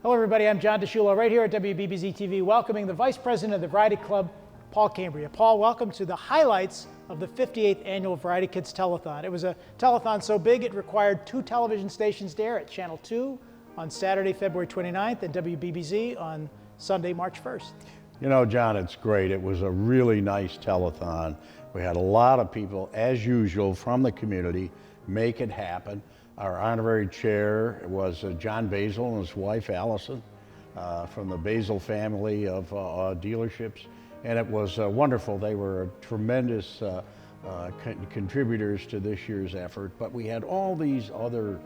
Hello everybody, I'm John DeSciullo right here at WBBZ-TV welcoming the Vice President of the Variety Club, Paul Cambria. Paul, welcome to the highlights of the 58th annual Variety Kids Telethon. It was a telethon so big it required 2 television stations to air it, Channel 2 on Saturday, February 29th and WBBZ on Sunday, March 1st. You know, John, it's great. It was a really nice telethon. We had a lot of people, as usual, from the community make it happen. Our honorary chair was John Basil and his wife Allison from the Basil family of dealerships, and it was wonderful. They were tremendous contributors to this year's effort, but we had all these other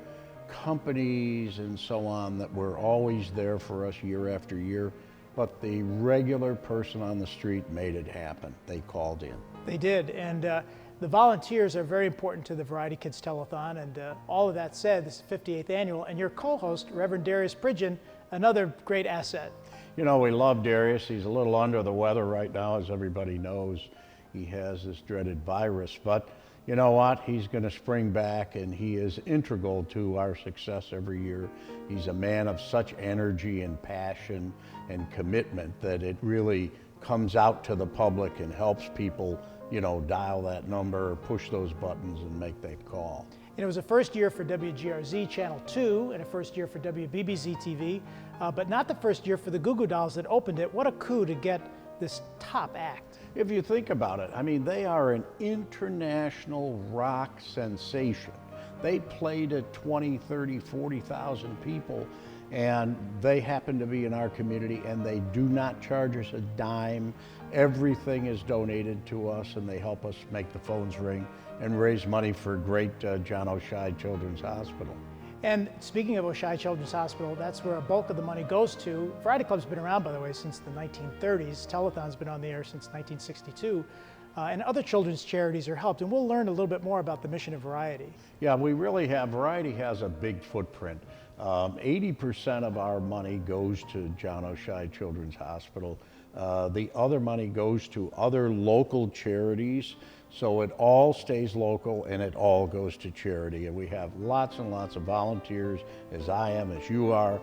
companies and so on that were always there for us year after year, but the regular person on the street made it happen. They called in. They did, and the volunteers are very important to the Variety Kids Telethon, and all of that said, this is the 58th annual, and your co-host, Reverend Darius Pridgeon, another great asset. You know, we love Darius. He's a little under the weather right now, as everybody knows. He has this dreaded virus, but you know what? He's going to spring back, and he is integral to our success every year. He's a man of such energy and passion and commitment that it really comes out to the public and helps people, you know, dial that number, push those buttons and make that call. And it was a first year for WGRZ Channel 2 and a first year for WBBZ-TV, but not the first year for the Goo Goo Dolls that opened it. What a coup to get this top act. If you think about it, I mean, they are an international rock sensation. They played at 20, 30, 40,000 people, and they happen to be in our community, and they do not charge us a dime. Everything is donated to us, and they help us make the phones ring and raise money for great John O'Shea Children's Hospital. And speaking of O'Shea Children's Hospital, that's where a bulk of the money goes to. Variety Club's been around, by the way, since the 1930s. Telethon's been on the air since 1962. And other children's charities are helped. And we'll learn a little bit more about the mission of Variety. Yeah, we really have. Variety has a big footprint. 80% of our money goes to John O'Shea Children's Hospital. The other money goes to other local charities. So it all stays local and it all goes to charity. And we have lots and lots of volunteers, as I am, as you are,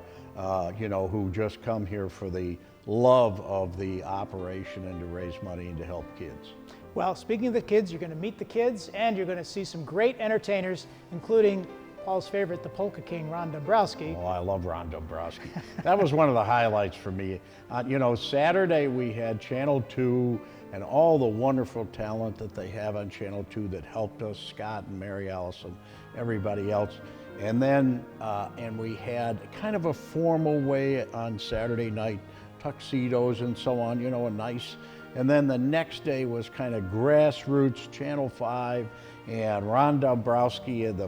you know, who just come here for the love of the operation and to raise money and to help kids. Well, speaking of the kids, you're going to meet the kids and you're going to see some great entertainers, including Paul's favorite, the Polka King, Ron Dombrowski. Oh, I love Ron Dombrowski. That was one of the highlights for me. You know, Saturday we had Channel 2 and all the wonderful talent that they have on Channel 2 that helped us, Scott and Mary Allison, everybody else. And then, and we had kind of a formal way on Saturday night, tuxedos and so on, you know, a nice. And then the next day was kind of grassroots, Channel 5, and Ron Dombrowski, the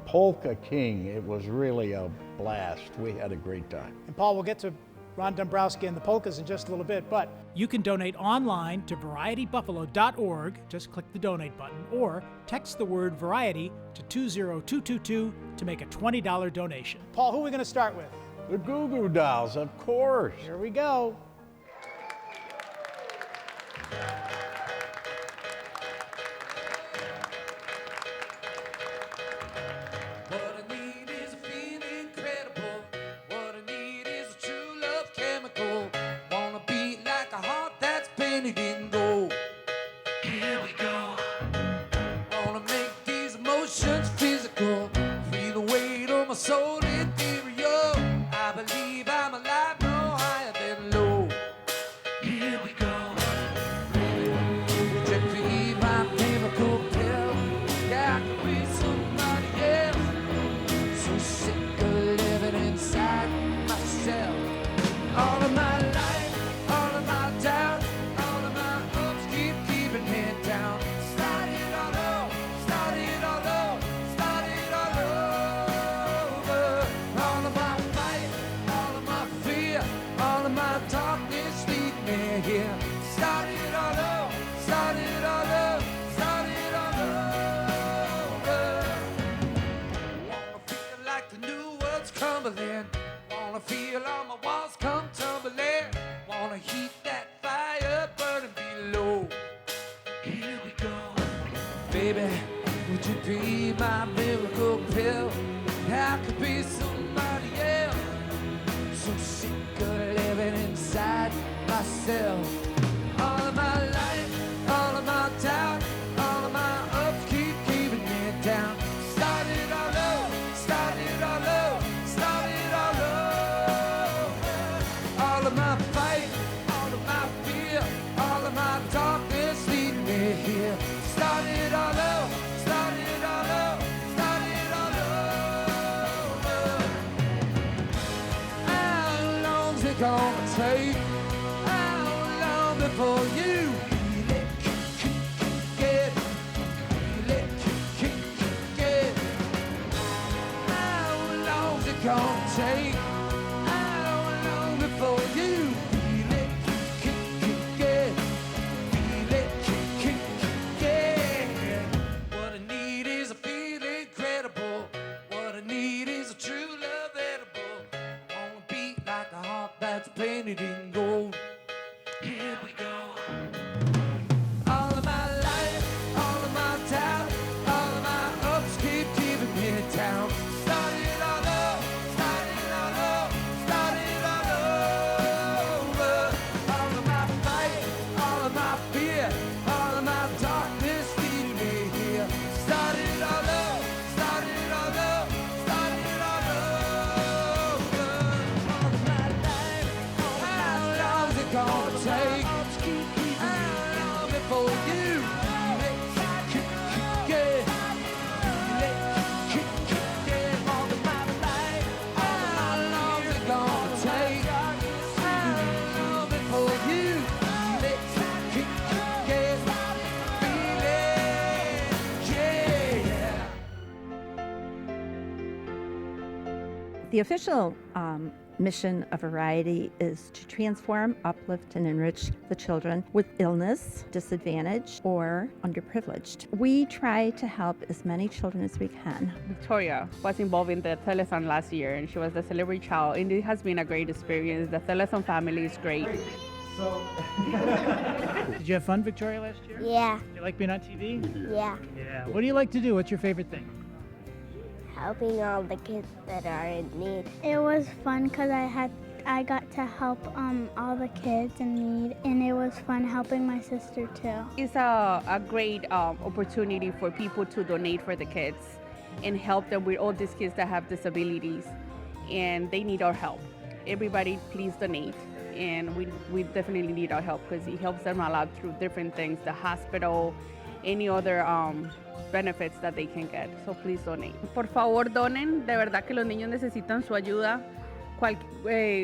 Polka King. It was really a blast. We had a great time. And Paul, we'll get to Ron Dombrowski and the polkas in just a little bit, but you can donate online to varietybuffalo.org. Just click the donate button or text the word variety to 20222 to make a $20 donation. Paul, who are we going to start with? The Goo Goo Dolls, of course. Here we go. All of my life, all of my doubt, all of my myself. All of my life, all of my doubt, all of my ups keep keeping me down. Started all over, started all over, started all over. All of my fight, all of my fear, all of my darkness leading me here. Started all over, started all over, started all over. How long's it gonna take? How long before you feel it get? Feel it get? How long's it gonna take? How long before you feel it get? Feel it get? What I need is a feeling credible. What I need is a true love edible. I wanna beat like a heart that's painted in gold. Here we go. All of my life, all of my doubt, all of my ups keep keeping me down. Started all over, started all over, started all over. All of my fight, all of my fear, all of my darkness leading me here. Started all over, started all over, started all over. All of my life, how long's it gonna take? How long before you get? All of my life, how long's it gonna take? How long before you get? Yeah. The official mission of Variety is to transform, uplift, and enrich the children with illness, disadvantage, or underprivileged. We try to help as many children as we can. Victoria was involved in the telethon last year, and she was the celebrity child, and it has been a great experience. The telethon family is great. Did you have fun, Victoria, last year? Yeah, You like being on TV? yeah. Yeah. What do you like to do? What's your favorite thing? Helping all the kids that are in need. It was fun because I got to help all the kids in need, and it was fun helping my sister too. It's a great opportunity for people to donate for the kids and help them with all these kids that have disabilities, and they need our help. Everybody, please donate. And we definitely need our help because it helps them a lot through different things, the hospital, any other benefits that they can get. So please donate. Por favor, donen. De verdad que los niños necesitan su ayuda.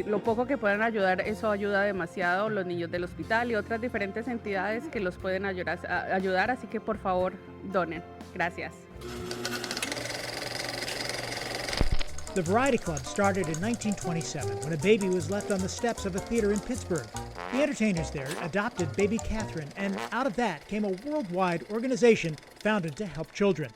Lo poco que puedan ayudar, eso ayuda demasiado. Los niños del hospital y otras diferentes entidades que los pueden ayudar. Así que por favor, donen. Gracias. The Variety Club started in 1927 when a baby was left on the steps of a theater in Pittsburgh. The entertainers there adopted baby Catherine, and out of that came a worldwide organization founded to help children.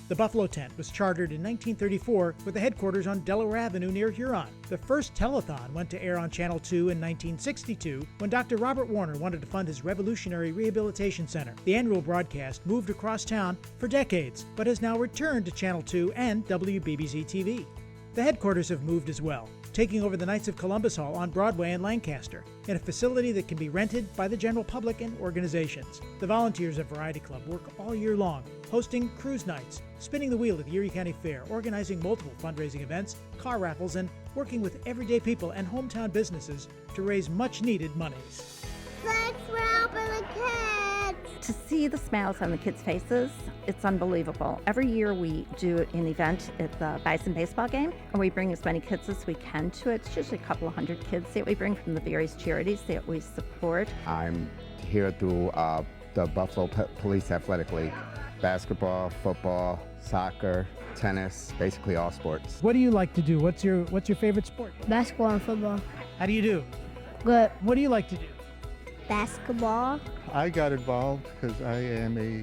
The Buffalo Tent was chartered in 1934 with a headquarters on Delaware Avenue near Huron. The first telethon went to air on Channel 2 in 1962 when Dr. Robert Warner wanted to fund his revolutionary rehabilitation center. The annual broadcast moved across town for decades, but has now returned to Channel 2 and WBBZ-TV. The headquarters have moved as well, taking over the Knights of Columbus Hall on Broadway in Lancaster, in a facility that can be rented by the general public and organizations. The volunteers of Variety Club work all year long, hosting cruise nights, spinning the wheel at the Erie County Fair, organizing multiple fundraising events, car raffles, and working with everyday people and hometown businesses to raise much-needed monies. Thanks for helping the kids. To see the smiles on the kids' faces, it's unbelievable. Every year we do an event at the Bison baseball game, and we bring as many kids as we can to it. It's usually a couple of hundred kids that we bring from the various charities that we support. I'm here through the Buffalo Police Athletic League. Basketball, football, soccer, tennis, basically all sports. What do you like to do? What's your favorite sport? Basketball and football. How do you do? Good. What do you like to do? Basketball. I got involved because I am a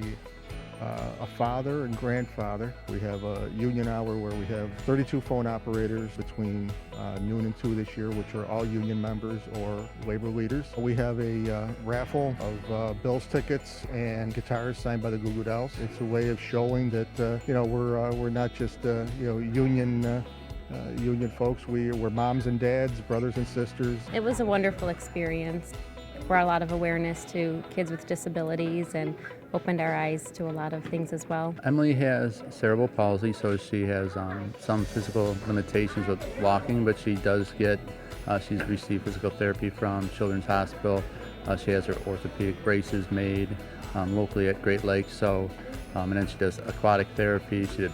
father and grandfather. We have a union hour where we have 32 phone operators between noon and 2 this year, which are all union members or labor leaders. We have a raffle of Bills tickets and guitars signed by the Goo Goo Dolls. It's a way of showing that we're not just union folks. We're moms and dads, brothers and sisters. It was a wonderful experience. brought a lot of awareness to kids with disabilities and opened our eyes to a lot of things as well. Emily has cerebral palsy, so she has some physical limitations with walking, but she does get, she's received physical therapy from Children's Hospital. She has her orthopedic braces made locally at Great Lakes, so, and then she does aquatic therapy, she did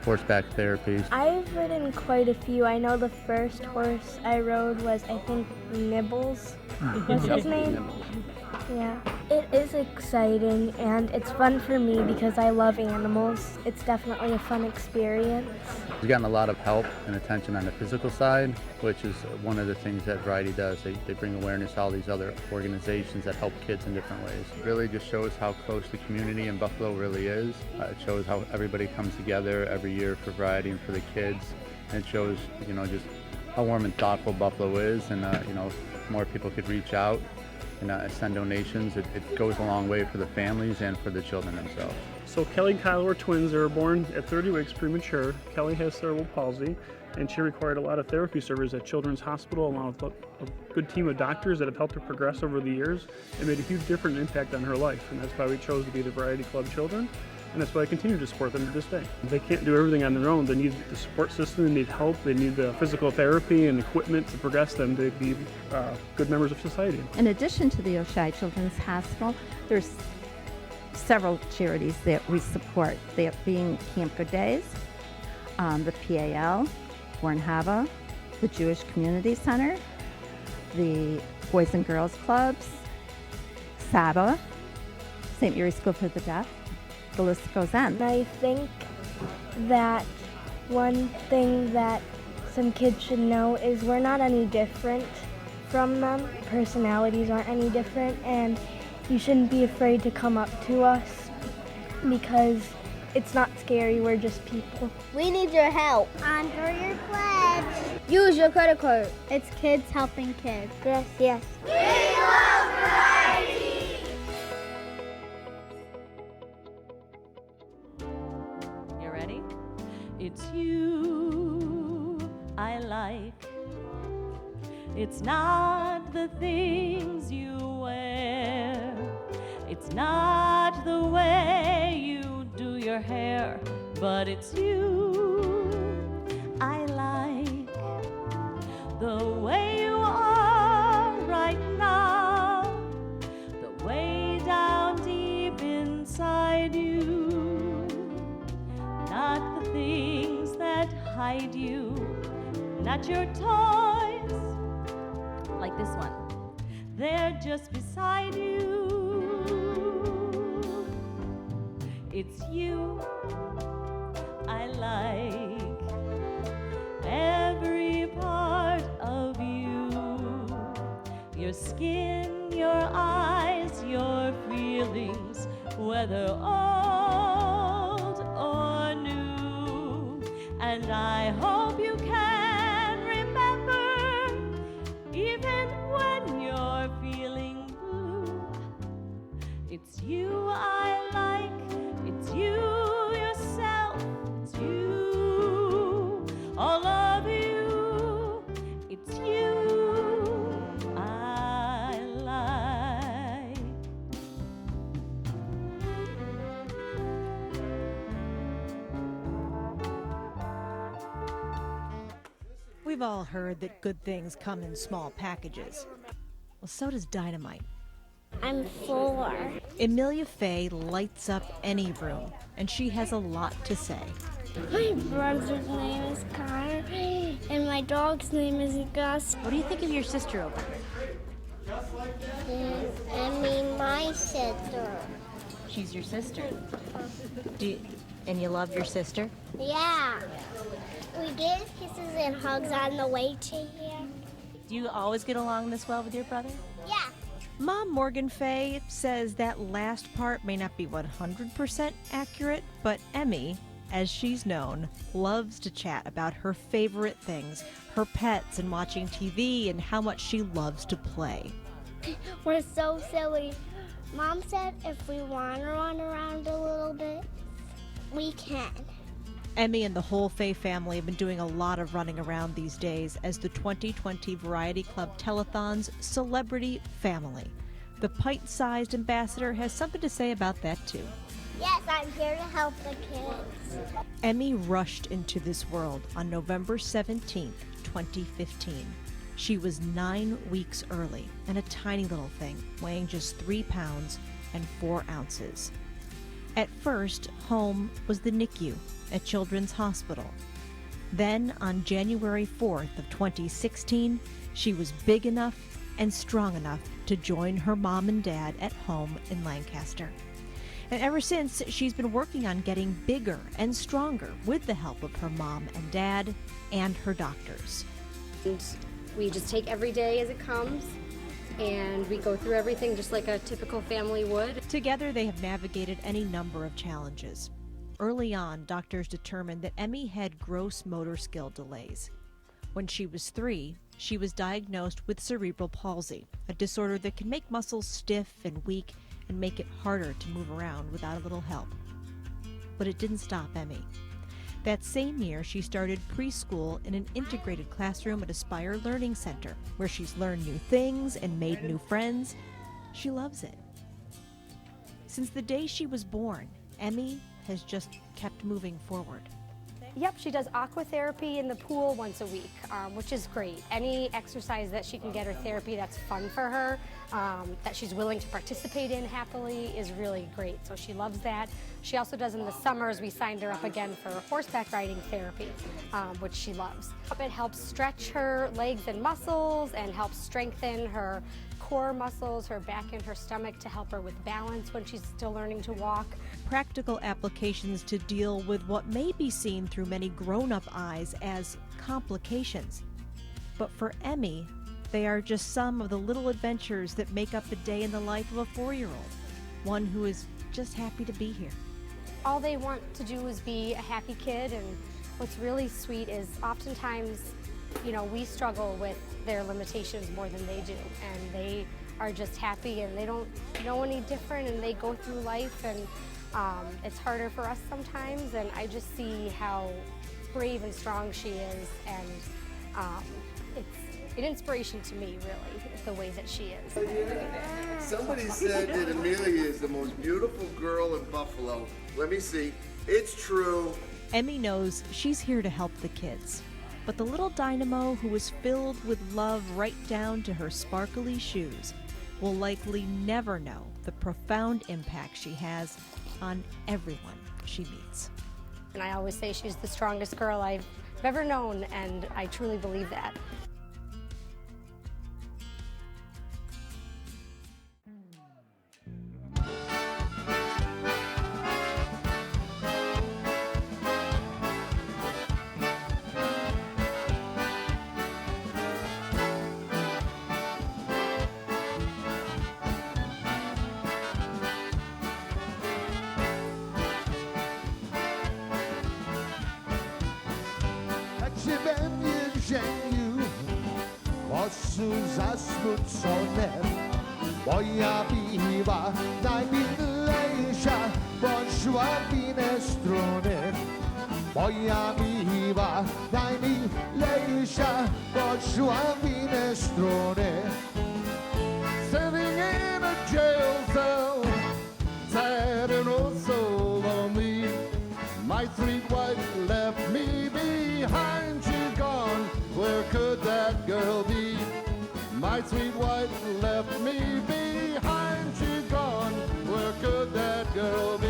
horseback therapy. I've ridden quite a few. I know the first horse I rode was, I think, Nibbles. What's his name? Yeah. It is exciting and it's fun for me because I love animals. It's definitely a fun experience. We've gotten a lot of help and attention on the physical side, which is one of the things that Variety does. They bring awareness to all these other organizations that help kids in different ways. It really just shows how close the community in Buffalo really is. It shows how everybody comes together every year for Variety and for the kids. And it shows, you know, just how warm and thoughtful Buffalo is, and you know, if more people could reach out and send donations. It goes a long way for the families and for the children themselves. So Kelly and Kyle were twins. They were born at 30 weeks premature. Kelly has cerebral palsy, and she required a lot of therapy services at Children's Hospital, along with a good team of doctors that have helped her progress over the years. It made a huge different impact on her life, and that's why we chose to be the Variety Club Children. And that's why I continue to support them to this day. They can't do everything on their own. They need the support system, they need help, they need the physical therapy and equipment to progress them to be good members of society. In addition to the Oshai Children's Hospital, there's several charities that we support, they being Camp Good Days, the PAL, Born Hava, the Jewish Community Center, the Boys and Girls Clubs, SABA, St. Mary's School for the Deaf. The list goes on. I think that one thing that some kids should know is we're not any different from them. Personalities aren't any different, and you shouldn't be afraid to come up to us because it's not scary, we're just people. We need your help. Honor your pledge. Use your credit card. It's kids helping kids. Yes, yes. We love Variety! You ready? It's you I like. It's not the things you wear. It's not the way you do your hair, but it's you I like. The way you are right now, the way down deep inside you, not the things that hide you, not your toys like this one, they're just beside you. It's you I like, every part of you, your skin, your eyes, your feelings, whether old or new. And I hope you can remember, even when you're feeling blue, it's you I like, it's you yourself, it's you, all of you, it's you I like. We've all heard that good things come in small packages. Well, so does dynamite. I'm 4. Amelia Faye lights up any room, and she has a lot to say. My brother's name is Connor, and my dog's name is Gus. What do you think of your sister over there? I mean, my sister. She's your sister. And you love your sister? Yeah. We gave kisses and hugs on the way to here. Do you always get along this well with your brother? Yeah. Mom Morgan Faye says that last part may not be 100% accurate, but Emmy, as she's known, loves to chat about her favorite things, her pets and watching TV, and how much she loves to play. We're so silly. Mom said if we want to run around a little bit, we can. Emmy and the whole Fay family have been doing a lot of running around these days as the 2020 Variety Club Telethon's celebrity family. The pint-sized ambassador has something to say about that too. Yes, I'm here to help the kids. Emmy rushed into this world on November 17th, 2015. She was 9 weeks early and a tiny little thing, weighing just 3 pounds and 4 ounces. At first, home was the NICU at Children's Hospital. Then, on January 4th of 2016, she was big enough and strong enough to join her mom and dad at home in Lancaster. And ever since, she's been working on getting bigger and stronger with the help of her mom and dad and her doctors. And we just take every day as it comes, and we go through everything just like a typical family would. Together, they have navigated any number of challenges. Early on, doctors determined that Emmy had gross motor skill delays. When she was 3, she was diagnosed with cerebral palsy, a disorder that can make muscles stiff and weak and make it harder to move around without a little help. But it didn't stop Emmy. That same year, she started preschool in an integrated classroom at Aspire Learning Center, where she's learned new things and made new friends. She loves it. Since the day she was born, Emmy has just kept moving forward. Yep, she does aqua therapy in the pool once a week, which is great. Any exercise that she can get her therapy that's fun for her, that she's willing to participate in happily, is really great. So she loves that. She also does in the summers, we signed her up again for horseback riding therapy, which she loves. It helps stretch her legs and muscles and helps strengthen her core muscles, her back and her stomach, to help her with balance when she's still learning to walk. Practical applications to deal with what may be seen through many grown-up eyes as complications. But for Emmy, they are just some of the little adventures that make up a day in the life of a 4-year-old, one who is just happy to be here. All they want to do is be a happy kid, and what's really sweet is oftentimes, you know, we struggle with their limitations more than they do, and they are just happy and they don't know any different, and they go through life, and it's harder for us sometimes, and I just see how brave and strong she is, and it's an inspiration to me, really, the way that she is. Somebody said that Amelia is the most beautiful girl in Buffalo. Let me see. It's true. Emmy knows she's here to help the kids. But the little dynamo who is filled with love right down to her sparkly shoes will likely never know the profound impact she has on everyone she meets. And I always say she's the strongest girl I've ever known, and I truly believe that. Voglio viva dai Leisha, Bonjour Minestrone. Voglio viva dai Leisha, Bonjour Minestrone. Sitting in a jail cell, sad and oh so lonely. My sweet wife left me behind, she's gone. Where could that girl be? My sweet wife left me behind, she's gone. Where could that girl be?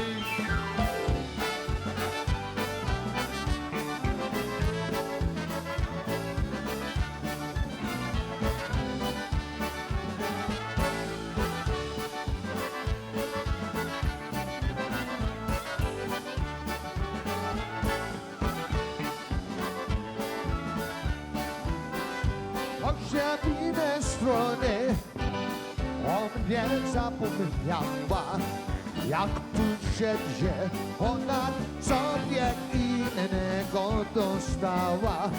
Minestrone, omienza pomyliała, jak tu siedzie, ona sobie innego dostała.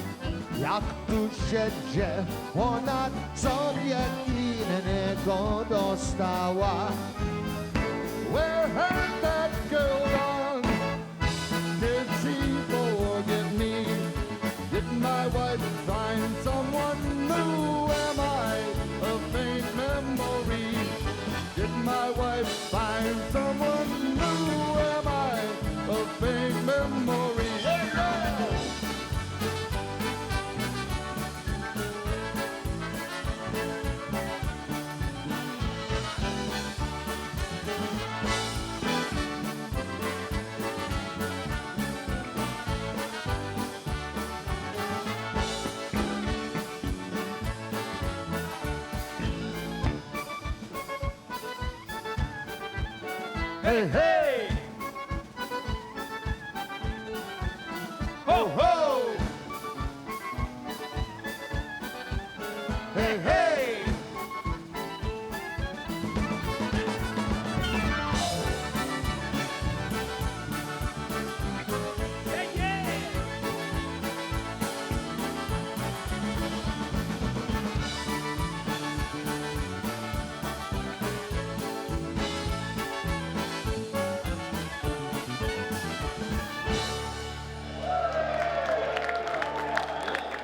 Jak tu siedzie, ona sobie innego dostała. Where had that girl gone? Did she go Hey, hey! Ho, ho! Hey, hey!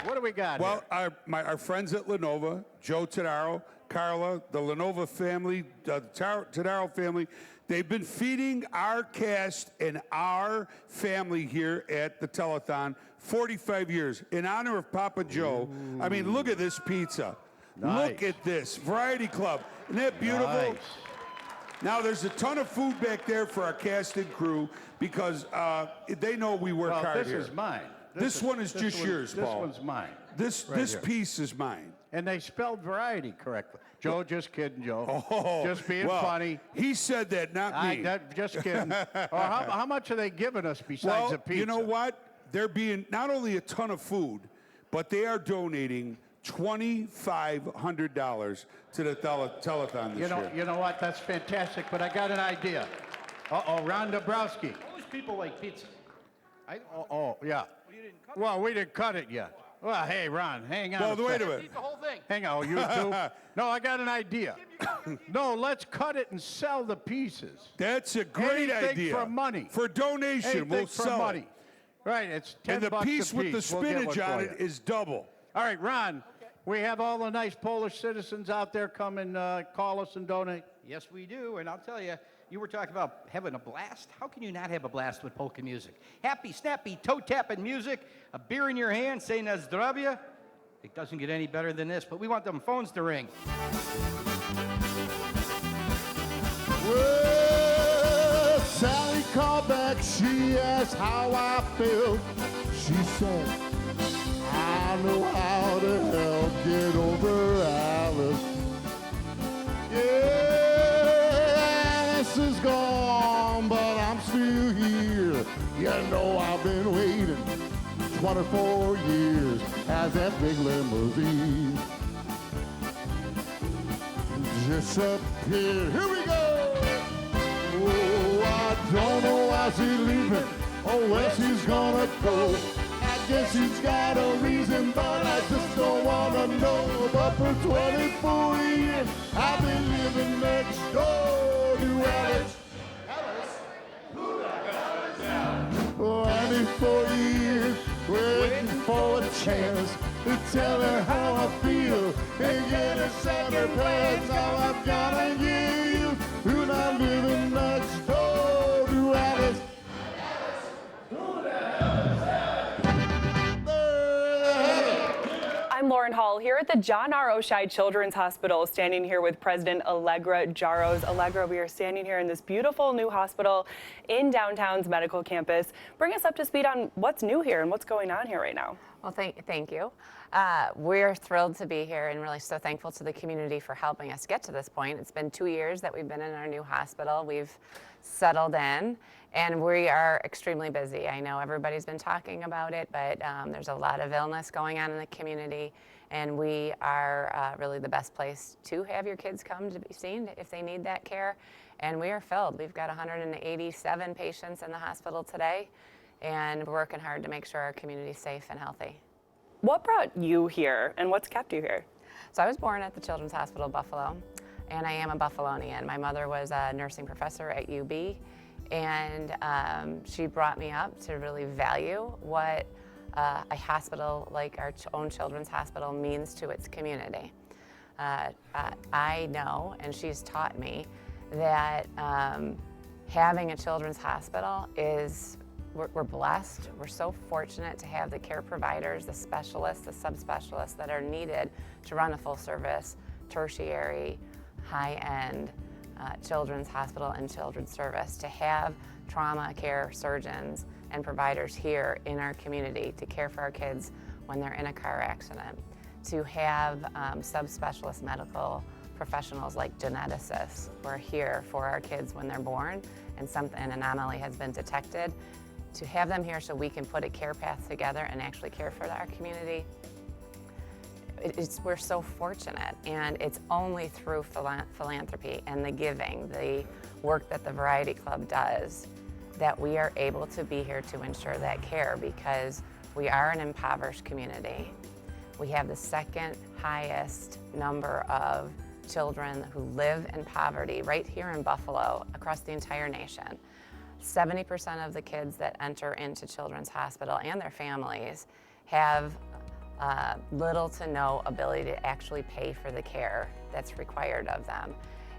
What do we got Well, our friends at Lenova, Joe Tadaro, Carla, the Lenova family, the Tadaro family, they've been feeding our cast and our family here at the telethon 45 years in honor of Papa Joe. I mean, look at this pizza. Nice. Look at this. Variety Club. Isn't that beautiful? Nice. Now, there's a ton of food back there for our cast and crew because they know we work hard this here. is mine. This one is just yours, This Paul. one's mine. This Right this here. piece is mine. And they spelled variety correctly. Joe, just kidding, Joe. Oh, just being well, funny. He said that, not me. Just kidding. How much are they giving us besides the pizza? You know what? They're being not only a ton of food, but they are donating $2,500 to the telethon this year. You know what? That's fantastic, but I got an idea. Ron Dabrowski. Most people like pizza. Yeah. Well, we didn't cut it yet. Well, hey, Ron, hang on. Well, wait a second. minute. Eat the whole thing. Hang on, you two. No, I got an idea. No, let's cut it and sell the pieces. That's a great Anything idea. for money. For donation, Anything we'll for sell money. it. Right, it's 10 And the bucks piece a with the piece. We'll get spinach one on for it you. is double. All right, Ron, we have all the nice Polish citizens out there come and call us and donate. Yes, we do. And I'll tell you, you were talking about having a blast. How can you not have a blast with polka music? Happy, snappy, toe-tapping music, a beer in your hand, saying na zdravia. It doesn't get any better than this, but we want them phones to ring. Well, Sally called back, she asked how I feel. She said, I know how to help get over Alice. Yeah, Alice is gone, but I'm still here. You know I've been waiting 24 years as that big limousine disappeared. Here we go! Oh, I don't know why she's leaving or where she's gonna go. I guess she's got a reason, but I just don't wanna know. But for 24 years, I've been living next door to Alice. Alice? Who the hell is that? 24 years, waiting for a chance to tell her how I feel and get her separate plans. Now I've gotta give you who's not living next door to Alice. I'm Lauren Hall here at the John R. Oshai Children's Hospital, standing here with President Allegra Jaros. Allegra, we are standing here in this beautiful new hospital in downtown's medical campus. Bring us up to speed on what's new here and what's going on here right now. Well, thank you. We're thrilled to be here and really so thankful to the community for helping us get to this point. It's been 2 years that we've been in our new hospital. We've settled in and we are extremely busy. I know everybody's been talking about it, but there's a lot of illness going on in the community, and we are really the best place to have your kids come to be seen if they need that care. And we are filled. We've got 187 patients in the hospital today, and we're working hard to make sure our community's safe and healthy. What brought you here and what's kept you here? So I was born at the Children's Hospital Buffalo, and I am a Buffalonian. My mother was a nursing professor at UB, and she brought me up to really value what a hospital like our own children's hospital means to its community. I know, and she's taught me, that having a children's hospital is, we're blessed. We're so fortunate to have the care providers, the specialists, the subspecialists that are needed to run a full service, tertiary, high-end children's hospital and children's service, to have trauma care surgeons and providers here in our community to care for our kids when they're in a car accident, to have subspecialist medical professionals like geneticists who are here for our kids when they're born and an anomaly has been detected, to have them here so we can put a care path together and actually care for our community. We're so fortunate, and it's only through philanthropy and the giving, the work that the Variety Club does, that we are able to be here to ensure that care, because we are an impoverished community. We have the second highest number of children who live in poverty right here in Buffalo across the entire nation. 70% of the kids that enter into Children's Hospital and their families have little to no ability to actually pay for the care that's required of them.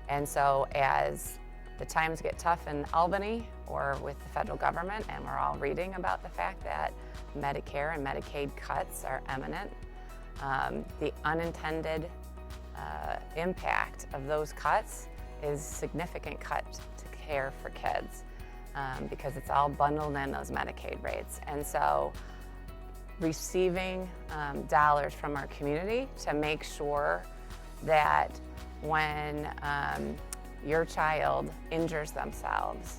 And so as the times get tough in Albany or with the federal government, and we're all reading about the fact that Medicare and Medicaid cuts are imminent, the unintended impact of those cuts is significant cut to care for kids, because it's all bundled in those Medicaid rates. And so receiving dollars from our community to make sure that when your child injures themselves,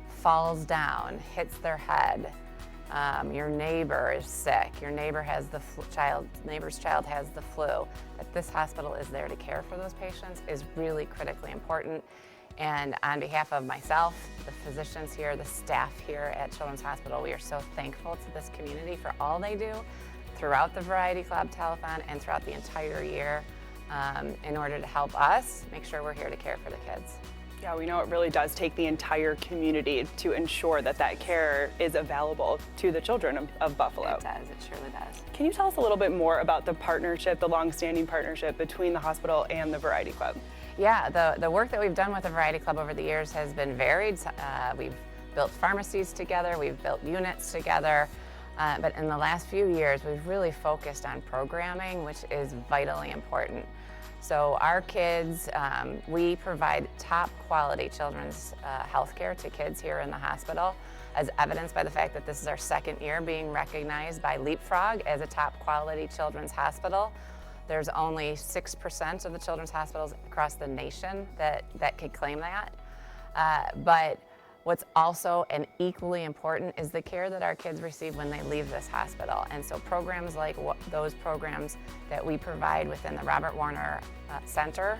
falls down, hits their head, your neighbor is sick, your neighbor has the neighbor's child has the flu, that this hospital is there to care for those patients is really critically important. And on behalf of myself, the physicians here, the staff here at Children's Hospital, we are so thankful to this community for all they do throughout the Variety Club Telethon and throughout the entire year in order to help us make sure we're here to care for the kids. Yeah, we know it really does take the entire community to ensure that that care is available to the children of Buffalo. It does, it surely does. Can you tell us a little bit more about the partnership, the long-standing partnership between the hospital and the Variety Club? Yeah, the work that we've done with the Variety Club over the years has been varied. We've built pharmacies together, we've built units together, but in the last few years we've really focused on programming, which is vitally important. So our kids, we provide top quality children's health care to kids here in the hospital, as evidenced by the fact that this is our second year being recognized by Leapfrog as a top quality children's hospital. There's only 6% of the children's hospitals across the nation that could claim that. But what's also and equally important is the care that our kids receive when they leave this hospital. And so programs like those programs that we provide within the Robert Warner Center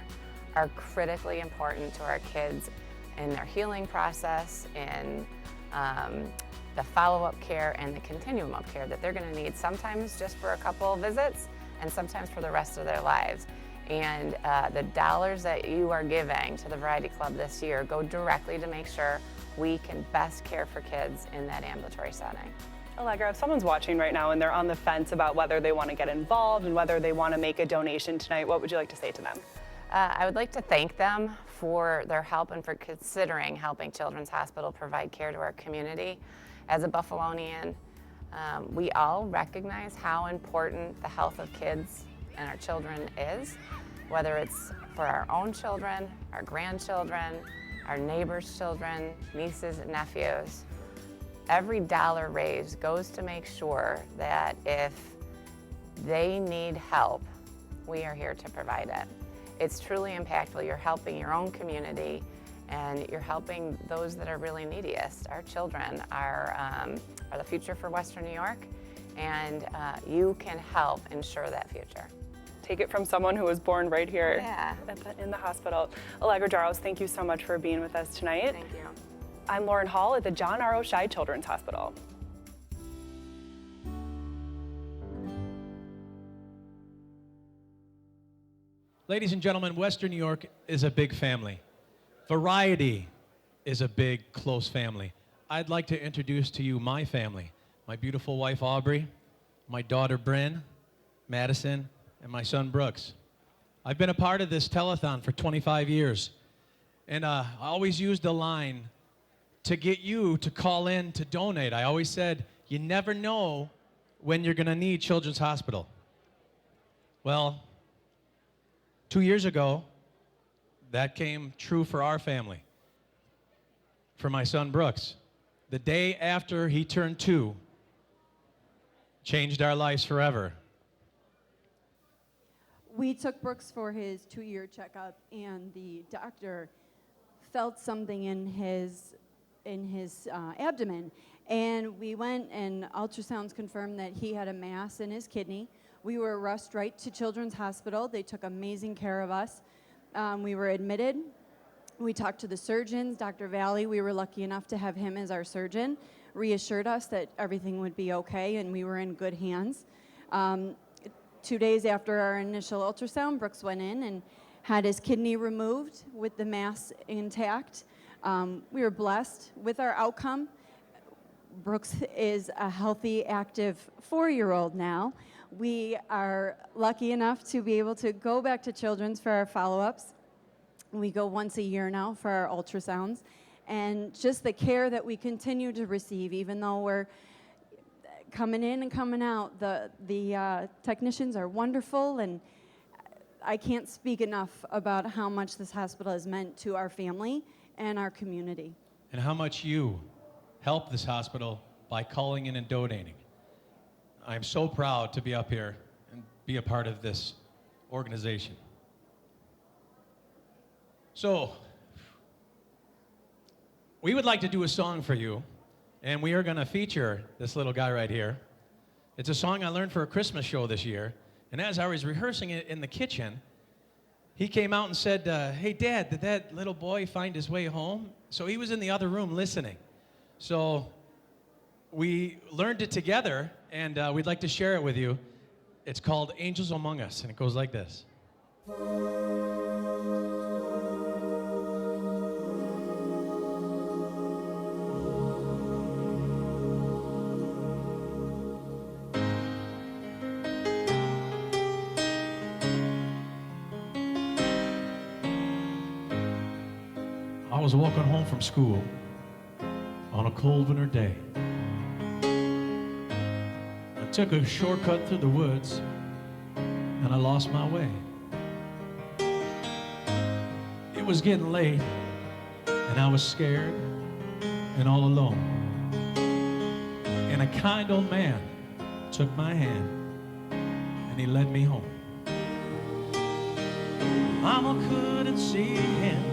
are critically important to our kids in their healing process, in the follow-up care and the continuum of care that they're going to need, sometimes just for a couple of visits and sometimes for the rest of their lives. And the dollars that you are giving to the Variety Club this year go directly to make sure we can best care for kids in that ambulatory setting. Allegra, if someone's watching right now and they're on the fence about whether they want to get involved and whether they want to make a donation tonight, what would you like to say to them? I would like to thank them for their help and for considering helping Children's Hospital provide care to our community. As a Buffalonian, we all recognize how important the health of kids and our children is, whether it's for our own children, our grandchildren, our neighbors' children, nieces and nephews. Every dollar raised goes to make sure that if they need help, we are here to provide it. It's truly impactful. You're helping your own community and you're helping those that are really neediest. Our children are the future for Western New York, and you can help ensure that future. Take it from someone who was born right here in the hospital. Allegra Jaros, thank you so much for being with us tonight. Thank you. I'm Lauren Hall at the John R. O'Shea Children's Hospital. Ladies and gentlemen, Western New York is a big family. Variety is a big, close family. I'd like to introduce to you my family, my beautiful wife, Aubrey, my daughter, Bryn, Madison, and my son, Brooks. I've been a part of this telethon for 25 years, and I always used the line to get you to call in to donate. I always said, you never know when you're gonna need Children's Hospital. Well, 2 years ago, that came true for our family, for my son, Brooks. The day after he turned 2, changed our lives forever. We took Brooks for his 2-year checkup, and the doctor felt something in his abdomen. And we went, and ultrasounds confirmed that he had a mass in his kidney. We were rushed right to Children's Hospital. They took amazing care of us. We were admitted. We talked to the surgeons. Dr. Valley, we were lucky enough to have him as our surgeon, reassured us that everything would be okay and we were in good hands. 2 days after our initial ultrasound, Brooks went in and had his kidney removed with the mass intact. We were blessed with our outcome. Brooks is a healthy, active 4-year-old now. We are lucky enough to be able to go back to Children's for our follow-ups. We go once a year now for our ultrasounds. And just the care that we continue to receive, even though we're coming in and coming out, the technicians are wonderful, and I can't speak enough about how much this hospital has meant to our family and our community. And how much you help this hospital by calling in and donating. I'm so proud to be up here and be a part of this organization. So, we would like to do a song for you, and we are going to feature this little guy right here. It's a song I learned for a Christmas show this year, and as I was rehearsing it in the kitchen, he came out and said, hey, Dad, did that little boy find his way home? So he was in the other room listening. So we learned it together, and we'd like to share it with you. It's called Angels Among Us, and it goes like this. I was walking home from school on a cold winter day. I took a shortcut through the woods and I lost my way. It was getting late and I was scared and all alone. And a kind old man took my hand and he led me home. Mama couldn't see him,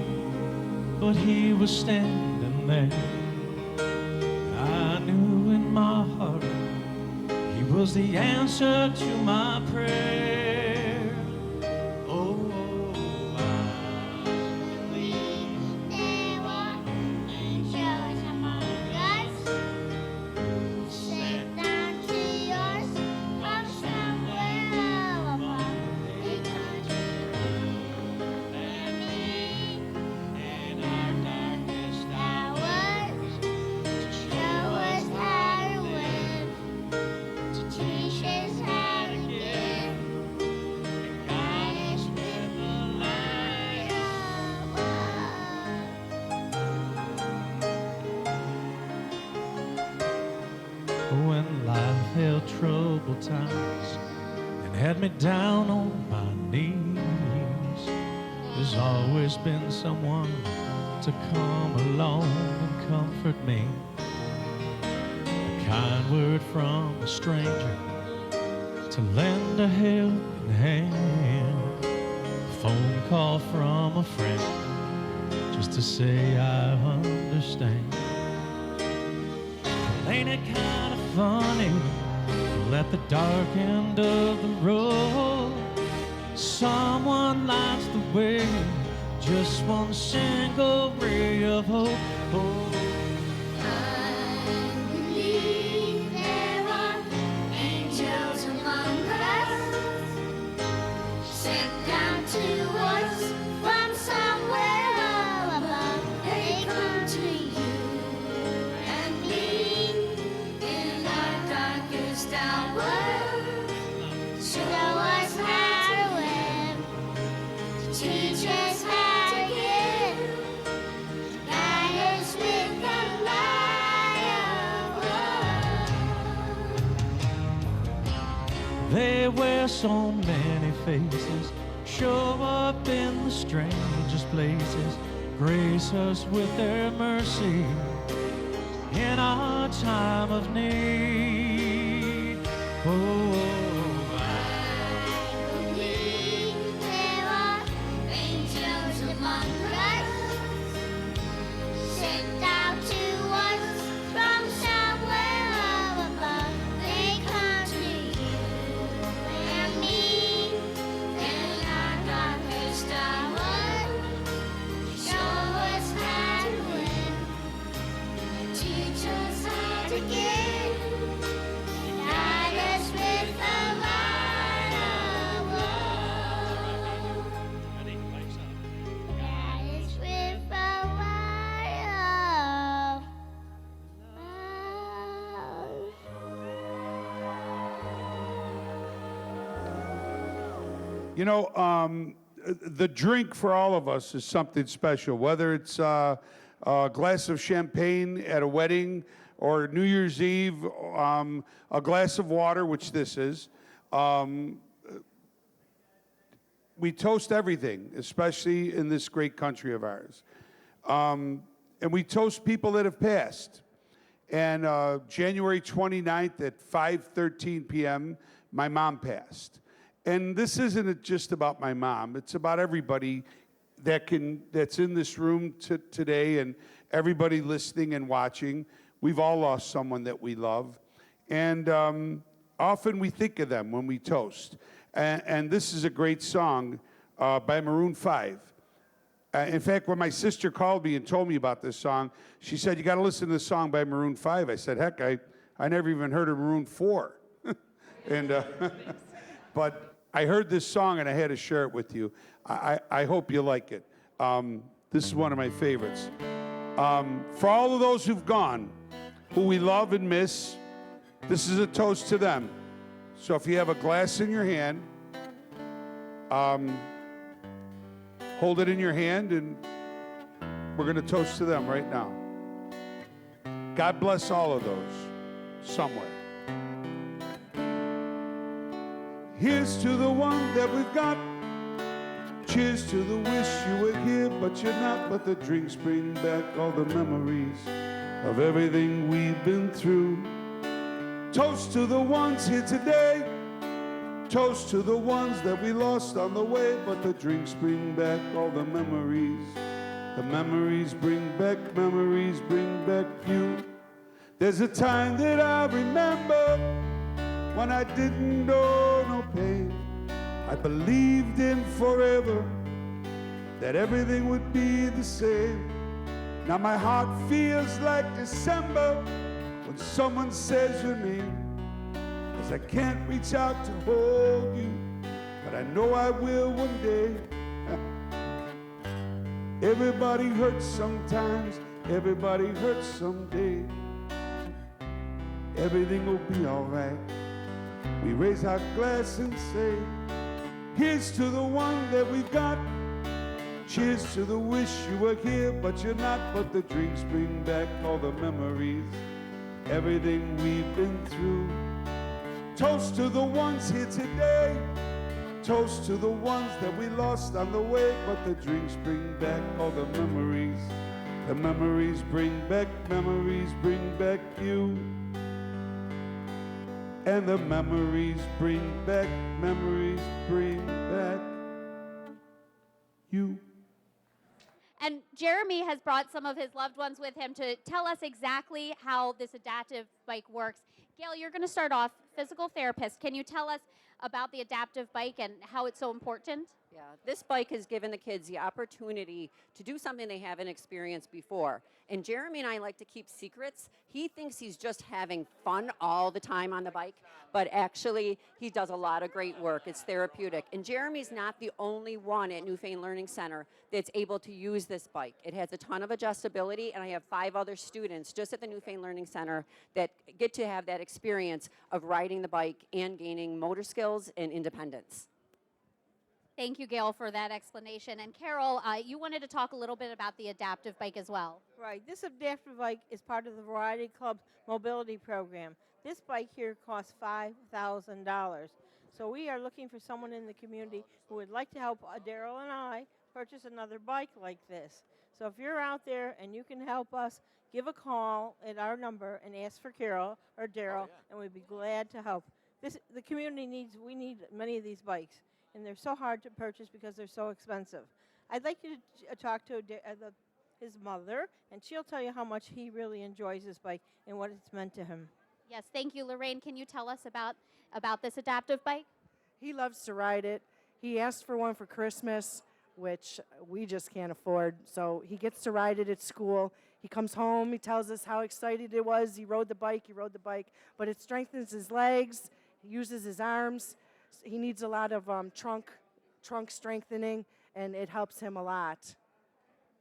but he was standing there. I knew in my heart he was the answer to my prayer. Oh, I believe there were angels among us, sent down to yours from somewhere above. They could and me. When life held troubled times and had me down on my knees, there's always been someone to come along and comfort me. A kind word from a stranger to lend a helping hand, a phone call from a friend just to say I understand. Ain't it kind of funny that at the dark end of the road someone lights the way, just one single ray of hope. Oh. I believe there are angels among us, sent down to us from somewhere above. They come to you and me in our darkest hour, show us how to live, to teach us how to give, guide us with the light of love. They wear so many faces, show up in the strangest places, grace us with their mercy in our time of need. Oh, I believe You know, the drink for all of us is something special, whether it's a glass of champagne at a wedding or New Year's Eve, a glass of water, which this is. We toast everything, especially in this great country of ours. And we toast people that have passed. And January 29th at 5:13 p.m., my mom passed. And this isn't just about my mom. It's about everybody that's in this room today and everybody listening and watching. We've all lost someone that we love. And often we think of them when we toast. And this is a great song by Maroon 5. In fact, when my sister called me and told me about this song, she said, "You got to listen to this song by Maroon 5. I said, "Heck, I never even heard of Maroon 4. And but I heard this song and I had to share it with you. I hope you like it. This is one of my favorites. For all of those who've gone, who we love and miss, this is a toast to them. So if you have a glass in your hand, hold it in your hand, and we're going to toast to them right now. God bless all of those somewhere. Here's to the one that we've got. Cheers to the wish you were here, but you're not. But the drinks bring back all the memories of everything we've been through. Toast to the ones here today. Toast to the ones that we lost on the way. But the drinks bring back all the memories. The memories bring back you. There's a time that I remember when I didn't know no pain. I believed in forever, that everything would be the same. Now my heart feels like December when someone says your name. 'Cause I can't reach out to hold you, but I know I will one day. Everybody hurts sometimes, everybody hurts someday. Everything will be alright. We raise our glass and say, here's to the one that we've got. Cheers to the wish you were here, but you're not. But the drinks bring back all the memories, everything we've been through. Toast to the ones here today. Toast to the ones that we lost on the way. But the drinks bring back all the memories. The memories bring back you. And the memories bring back you. And Jeremy has brought some of his loved ones with him to tell us exactly how this adaptive bike works. Gail, you're going to start off, physical therapist. Can you tell us about the adaptive bike and how it's so important? Yeah, this bike has given the kids the opportunity to do something they haven't experienced before. And Jeremy and I like to keep secrets. He thinks he's just having fun all the time on the bike, but actually he does a lot of great work. It's therapeutic. And Jeremy's not the only one at Newfane Learning Center that's able to use this bike. It has a ton of adjustability, and I have 5 other students just at the Newfane Learning Center that get to have that experience of riding the bike and gaining motor skills and independence. Thank you, Gail, for that explanation. And Carol, you wanted to talk a little bit about the adaptive bike as well. Right. This adaptive bike is part of the Variety Club's mobility program. This bike here costs $5,000. So we are looking for someone in the community who would like to help Daryl and I purchase another bike like this. So if you're out there and you can help us, give a call at our number and ask for Carol or Daryl, and we'd be glad to help. The community we need many of these bikes. And they're so hard to purchase because they're so expensive. I'd like you to talk to his mother, and she'll tell you how much he really enjoys this bike and what it's meant to him. Yes, thank you. Lorraine, can you tell us about this adaptive bike? He loves to ride it. He asked for one for Christmas, which we just can't afford. So he gets to ride it at school. He comes home, he tells us how excited it was. He rode the bike, but it strengthens his legs, he uses his arms. He needs a lot of trunk strengthening, and it helps him a lot.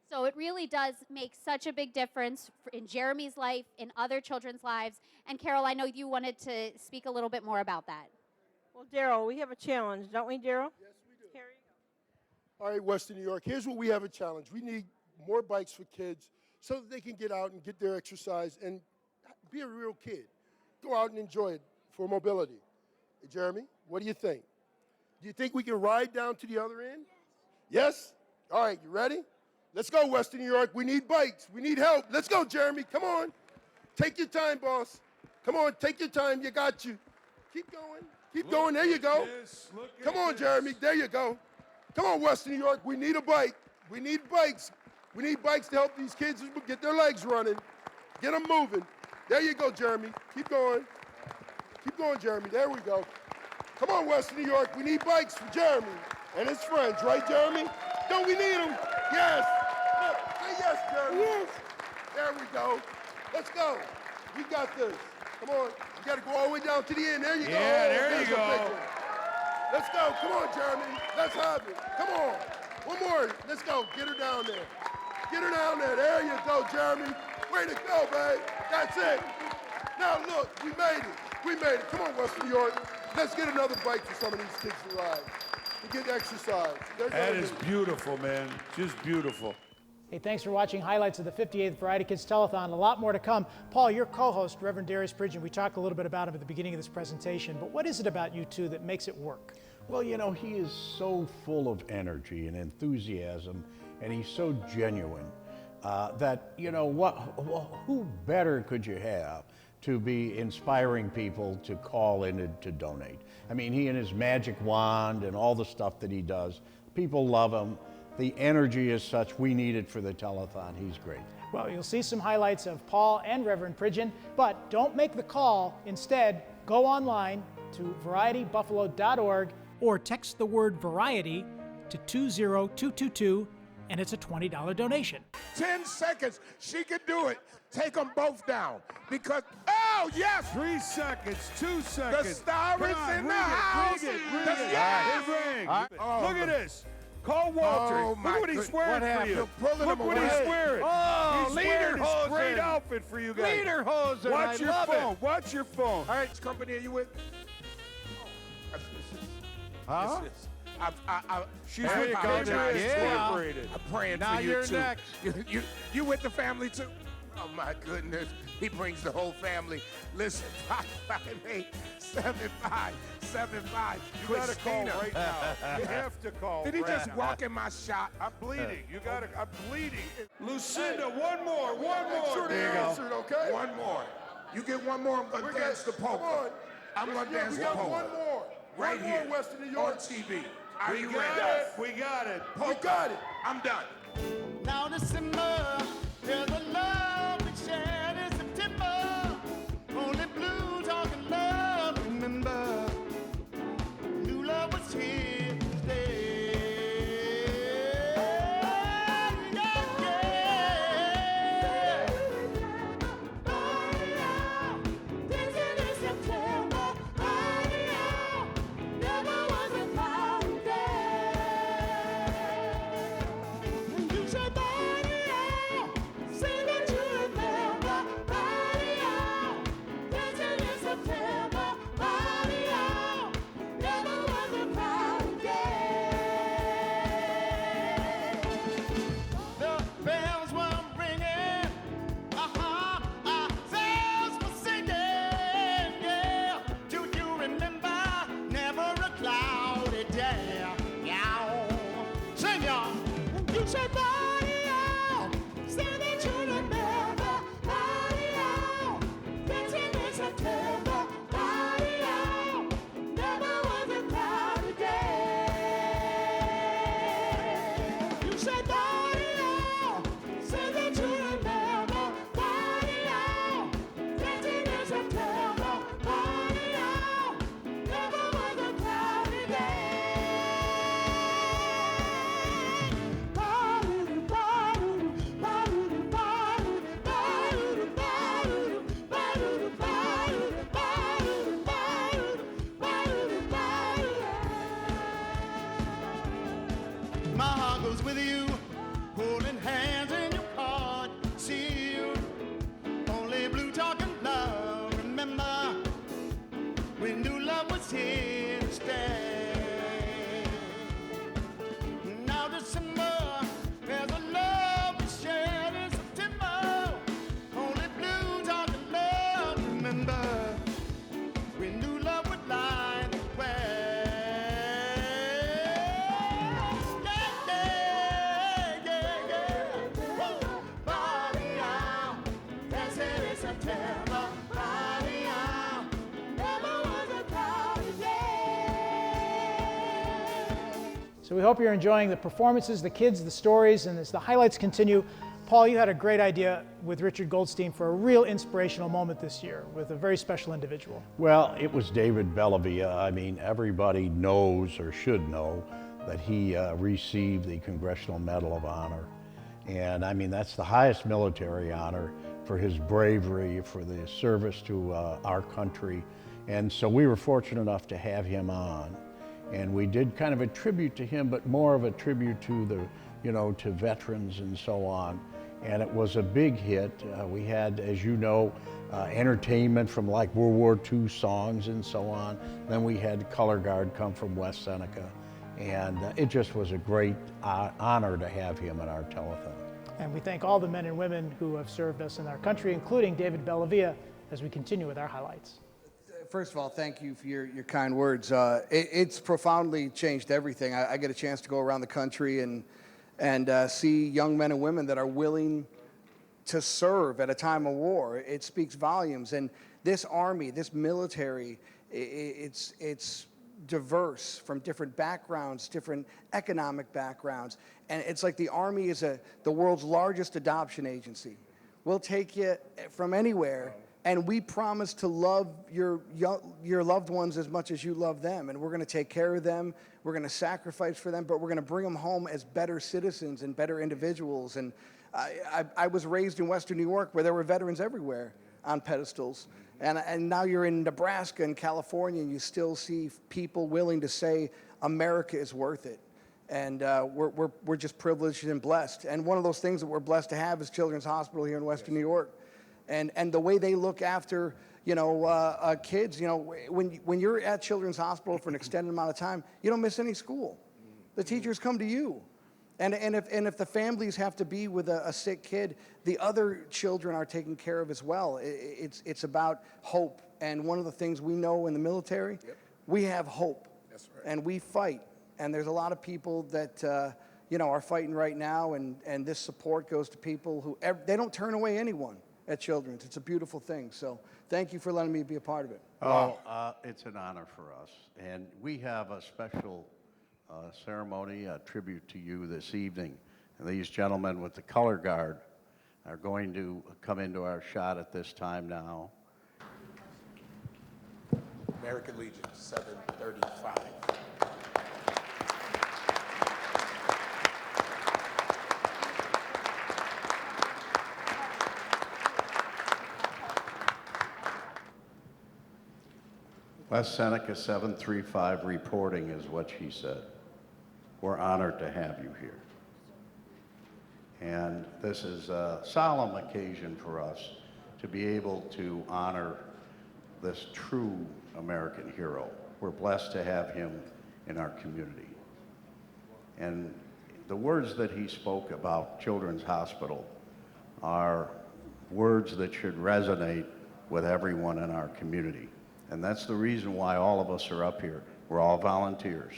So it really does make such a big difference in Jeremy's life, in other children's lives. And Carol, I know you wanted to speak a little bit more about that. Well, Daryl, we have a challenge, don't we, Daryl? Yes, we do. All right, Western New York, here's what we have a challenge. We need more bikes for kids so that they can get out and get their exercise and be a real kid. Go out and enjoy it for mobility. Hey, Jeremy, what do you think? Do you think we can ride down to the other end? Yes? All right, you ready? Let's go, Western New York. We need bikes. We need help. Let's go, Jeremy. Come on. Take your time, boss. Come on, take your time. You got you. Keep going. Keep going. There you go. Come on, Jeremy. There you go. Come on, Western New York. We need a bike. We need bikes. We need bikes to help these kids get their legs running. Get them moving. There you go, Jeremy. Keep going. Keep going, Jeremy. There we go. Come on, Western New York. We need bikes for Jeremy and his friends, right, Jeremy? Don't we need them? Yes. Look, say yes, Jeremy. Yes. There we go. Let's go. We got this. Come on. You got to go all the way down to the end. There you go. Yeah, there you go. Let's go. Come on, Jeremy. Let's have it. Come on. One more. Let's go. Get her down there. Get her down there. There you go, Jeremy. Way to go, babe. That's it. Now, look, we made it. We made it. Come on, Western New York. Let's get another bike for some of these kids to ride, to get exercise. That is beautiful, man. Just beautiful. Hey, thanks for watching highlights of the 58th Variety Kids Telethon. A lot more to come. Paul, your co-host, Reverend Darius Pridgeon, we talked a little bit about him at the beginning of this presentation, but what is it about you two that makes it work? Well, you know, he is so full of energy and enthusiasm, and he's so genuine that, you know, who better could you have to be inspiring people to call in and to donate? I mean, he and his magic wand and all the stuff that he does, people love him. The energy is such, we need it for the telethon. He's great. Well, you'll see some highlights of Paul and Reverend Pridgeon, but don't make the call. Instead, go online to varietybuffalo.org or text the word variety to 20222, and it's a $20 donation. 10 seconds. She can do it. Take them both down. Because, oh, yes. 3 seconds, 2 seconds. The star is in the house. Ring it. Yes. It rings. Oh, Look at this. Call Walter. Oh, Look what he's wearing for you. Look what he's wearing. Oh, he's wearing his Lederhosen. great outfit for you guys. Lederhosen. Watch your phone. Watch your phone. All right, which company are you with? Huh? She's There with you go, Patriots. yeah. I'm praying Now for you you're too. next. You with the family too? Oh my goodness, he brings the whole family. Listen, 558-7575. You gotta call Christina. right now. You have to call. Did he right just now. walk in my shot? I'm bleeding. You gotta. I'm bleeding. Lucinda, one more. Make sure they answered, okay? One more. You get one more. I'm gonna dance the polka. Come on. I'm gonna dance We the got polka. one more. Right one here. more, Western New York. On TV. Are We you got ready? it. We got it. You got it. I'm done. Now December, there's a love we shared in September. Only blue talking love, remember. New love was here to stay. Yeah, yeah. Dancing in September, never was a cloudy day. You said, say that you remember, dancing in September, never was a cloudy day. The bells were ringing, our bells were singing, yeah. Do you remember? Never a cloudy day, yeah. Sing, y'all. You said, say that you remember, dancing in September, never was a cloudy day. You said, say that you remember, dancing in September, never was a cloudy day. My heart goes with you, holding hands in your heart. See you, only blue talking love. Remember, we knew love was here to stay. Now So we hope you're enjoying the performances, the kids, the stories, and as the highlights continue, Paul, you had a great idea with Richard Goldstein for a real inspirational moment this year with a very special individual. Well, it was David Bellavia. I mean, everybody knows or should know that he received the Congressional Medal of Honor. And I mean, that's the highest military honor for his bravery, for the service to our country. And so we were fortunate enough to have him on. And we did kind of a tribute to him, but more of a tribute to the, you know, to veterans and so on. And it was a big hit. We had, as you know, entertainment from like World War II songs and so on. Then we had Color Guard come from West Seneca. And it just was a great honor to have him at our telethon. And we thank all the men and women who have served us in our country, including David Bellavia, as we continue with our highlights. First of all, thank you for your kind words. It's profoundly changed everything. I get a chance to go around the country and see young men and women that are willing to serve at a time of war. It speaks volumes. And this Army, this military, it's diverse from different backgrounds, different economic backgrounds. And it's like the Army is the world's largest adoption agency. We'll take you from anywhere, and we promise to love your loved ones as much as you love them. And we're going to take care of them. We're going to sacrifice for them, but we're going to bring them home as better citizens and better individuals. And I was raised in Western New York where there were veterans everywhere on pedestals. And now you're in Nebraska and California, and you still see people willing to say America is worth it. And we're just privileged and blessed. And one of those things that we're blessed to have is Children's Hospital here in Western New York. And the way they look after, you know, kids, you know, when you're at Children's Hospital for an extended amount of time, you don't miss any school. The teachers come to you. And if the families have to be with a sick kid, the other children are taken care of as well. It's about hope. And one of the things we know in the military, we have hope. That's right. And we fight. And there's a lot of people that, you know, are fighting right now. And this support goes to people who, they don't turn away anyone at Children's. It's a beautiful thing. So thank you for letting me be a part of it. Oh, it's an honor for us. And we have a special ceremony, a tribute to you this evening. And these gentlemen with the Color Guard are going to come into our shot at this time now. American Legion, 735. West Seneca 735 reporting is what she said. We're honored to have you here. And this is a solemn occasion for us to be able to honor this true American hero. We're blessed to have him in our community. And the words that he spoke about Children's Hospital are words that should resonate with everyone in our community. And that's the reason why all of us are up here. We're all volunteers.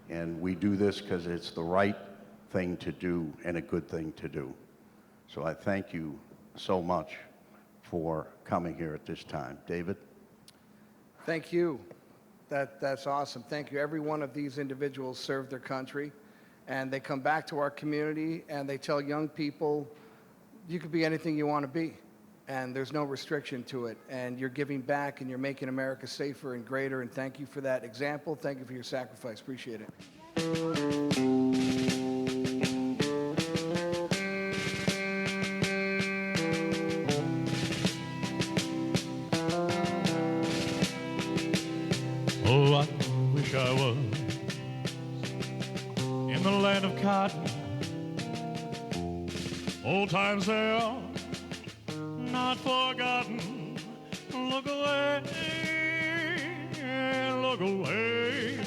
And we do this because it's the right thing to do and a good thing to do. So I thank you so much for coming here at this time. David? Thank you. That's awesome. Thank you. Every one of these individuals serve their country, and they come back to our community, and they tell young people, you could be anything you want to be, and there's no restriction to it, and you're giving back, and you're making America safer and greater, and thank you for that example. Thank you for your sacrifice. Appreciate it. Oh, I wish I was in the land of cotton. Old times they are not forgotten. Look away, look away,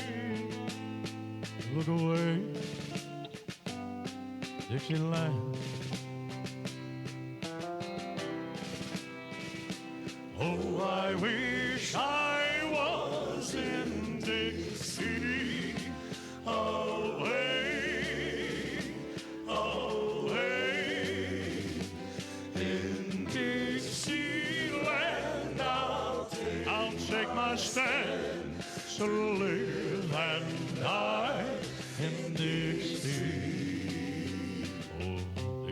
look away, Dixieland. Oh, I wish I was in Dixie, away, away, in Dixieland. I'll take my stand, so live and die in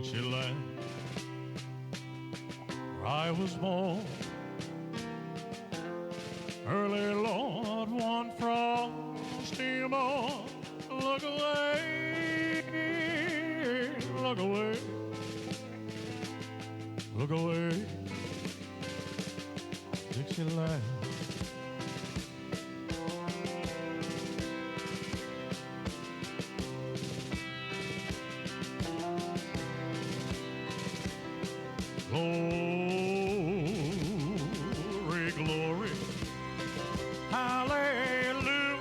Dixieland, where I was born. Early Lord, one frosty morn, look away, look away, look away, Dixieland. Glory, glory, hallelujah.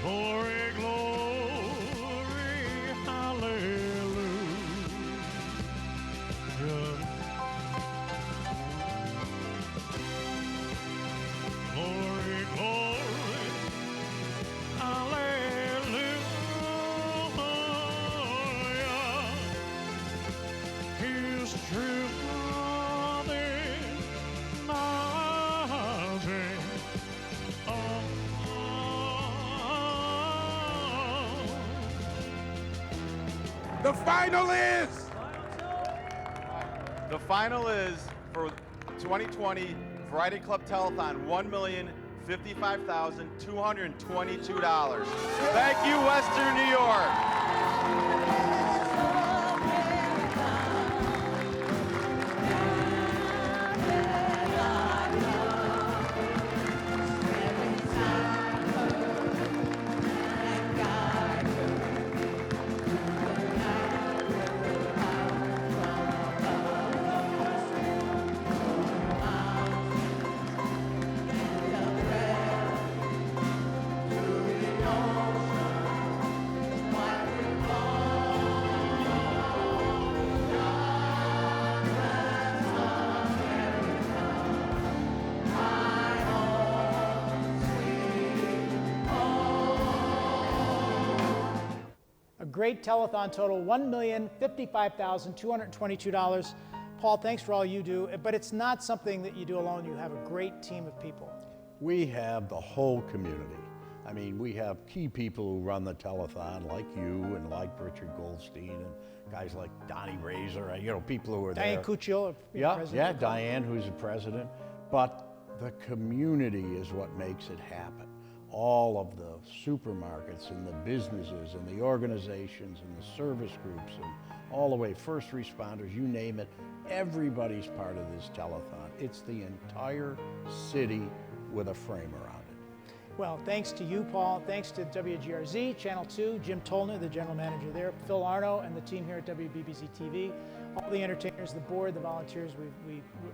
Glory, glory, hallelujah. Glory, glory, hallelujah. His truth is nothing. The final is. The final is for 2020 Variety Club Telethon, $1,055,222. Thank you, Western New York. A great telethon total, $1,055,222. Paul, thanks for all you do, but it's not something that you do alone. You have a great team of people. We have the whole community. I mean, we have key people who run the telethon, like you and like Richard Goldstein and guys like Donnie Razor, you know, people who are there. Diane Cucciol, Yeah, president. Diane, who's the president. But the community is what makes it happen. All of the supermarkets and the businesses and the organizations and the service groups and all the way, first responders, you name it, everybody's part of this telethon. It's the entire city with a frame around it. Well, thanks to you, Paul. Thanks to WGRZ, Channel 2, Jim Tolner, the general manager there, Phil Arno, and the team here at WBBZ-TV, all the entertainers, the board, the volunteers.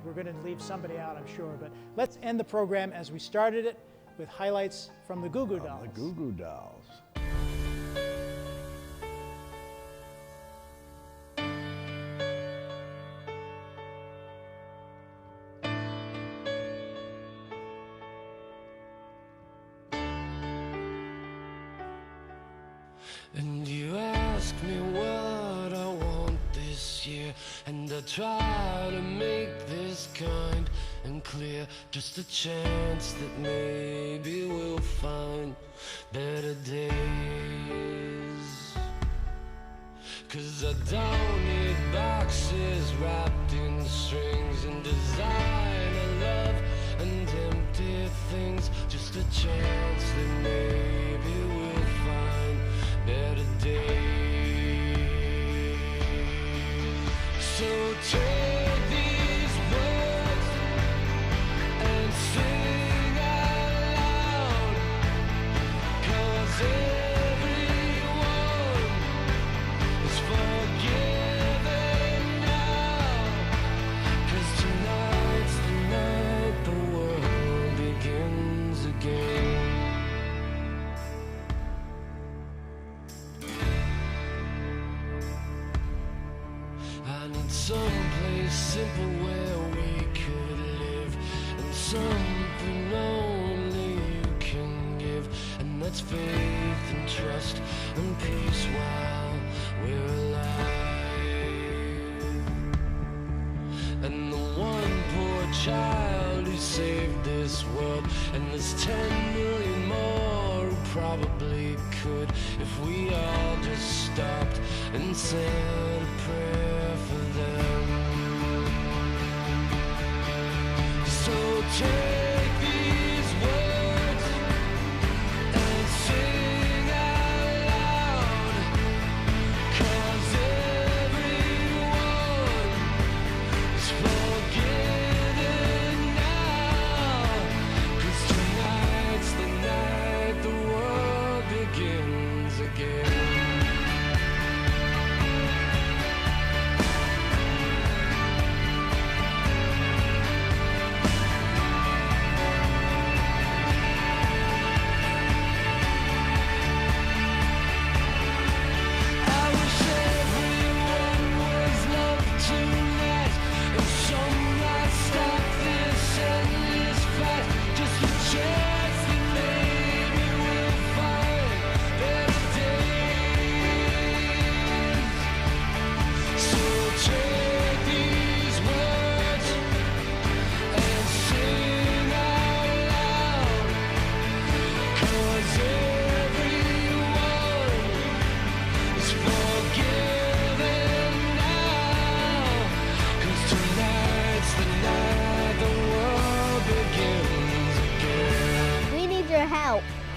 We're going to leave somebody out, I'm sure. But let's end the program as we started it, with highlights from the Goo Goo Dolls. The Goo Goo Dolls. And you ask me what I want this year, and I try to make this kind and clear. Just a chance that maybe we'll find better days. 'Cause I don't need boxes wrapped in strings and designer love and empty things. Just a chance that maybe we'll find better days. So take these words and sing out loud, 'cause everyone is forgiven now. 'Cause tonight's the night the world begins again. I need someplace simple where we could live, and something only you can give, and that's faith and trust and peace while we're alive. And the one poor child who saved this world, and there's 10 million more probably could if we all just stopped and said a prayer for them. So take these words and sing out loud, 'cause everyone is forgiven now, 'cause tonight's the night the world begins again.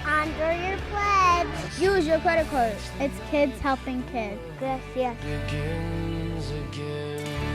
Under your pledge. Use your credit card. It's kids helping kids. Yes, yes. Begins again.